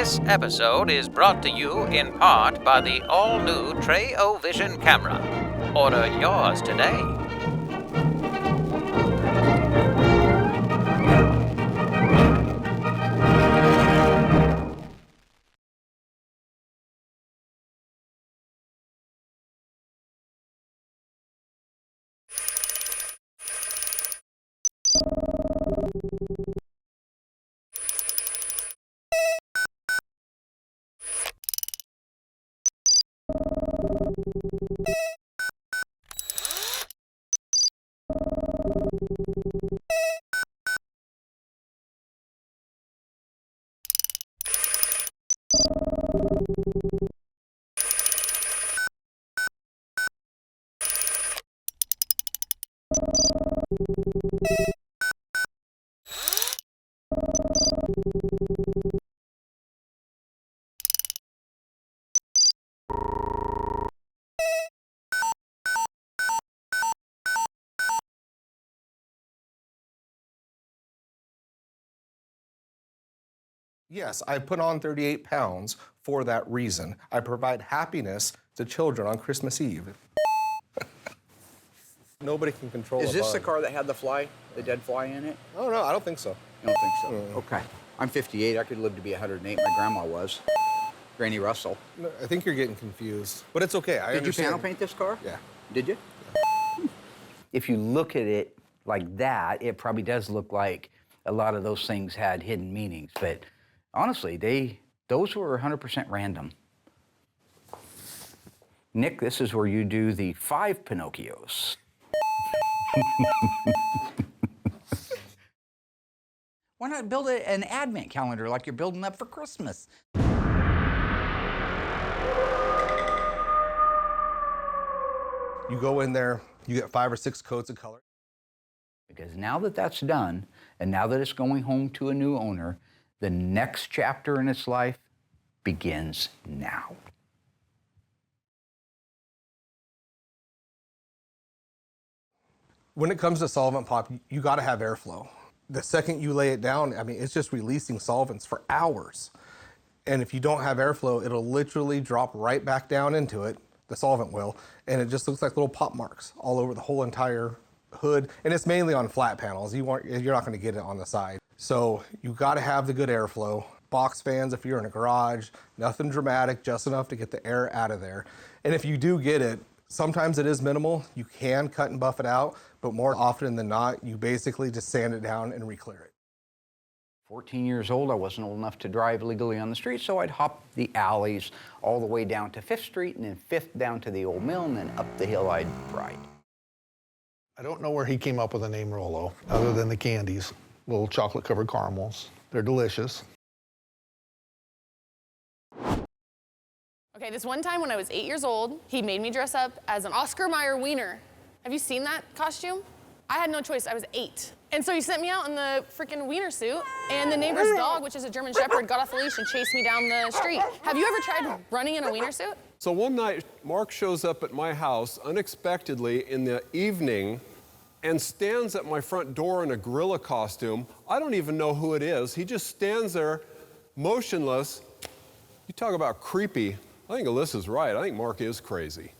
This episode is brought to you in part by the all-new Tray-O-Vision camera. Order yours today. Yes, I put on 38 pounds for that reason. I provide happiness to children on Christmas Eve. Nobody can control Is a this bug. the car that had the fly, the dead fly in it? Oh, no, I don't think so. You don't think so? Okay. I'm 58. I could live to be 108. My grandma was. Granny Russell. No, I think you're getting confused, but it's okay. I Did you understand. panel paint this car? Yeah. Did you? If you look at it like that, it probably does look like a lot of those things had hidden meanings. But honestly, those were 100% random. Nick, this is where you do the 5 Pinocchios. Why not build an advent calendar like you're building up for Christmas? You go in there, you get 5 or 6 coats of color. Because now that that's done, and now that it's going home to a new owner, the next chapter in its life begins now. When it comes to solvent pop, you got to have airflow. The second you lay it down, I mean, it's just releasing solvents for hours. And if you don't have airflow, it'll literally drop right back down into it, the solvent will, and it just looks like little pop marks all over the whole entire hood. And it's mainly on flat panels. You're not going to get it on the side. So you got to have the good airflow. Box fans if you're in a garage, nothing dramatic, just enough to get the air out of there. And if you do get it, sometimes it is minimal. You can cut and buff it out, but more often than not, you basically just sand it down and re-clear it. 14 years old, I wasn't old enough to drive legally on the street, so I'd hop the alleys all the way down to 5th Street, and then 5th down to the old mill, and then up the hill I'd ride. I don't know where he came up with the name Rolo, other than the candies, little chocolate-covered caramels. They're delicious. Okay, this one time when I was 8 years old, he made me dress up as an Oscar Mayer wiener. Have you seen that costume? I had no choice, I was 8. And so he sent me out in the freaking wiener suit, and the neighbor's dog, which is a German Shepherd, got off the leash and chased me down the street. Have you ever tried running in a wiener suit? So one night, Mark shows up at my house unexpectedly in the evening and stands at my front door in a gorilla costume. I don't even know who it is. He just stands there motionless. You talk about creepy. I think Alyssa's right. I think Mark is crazy.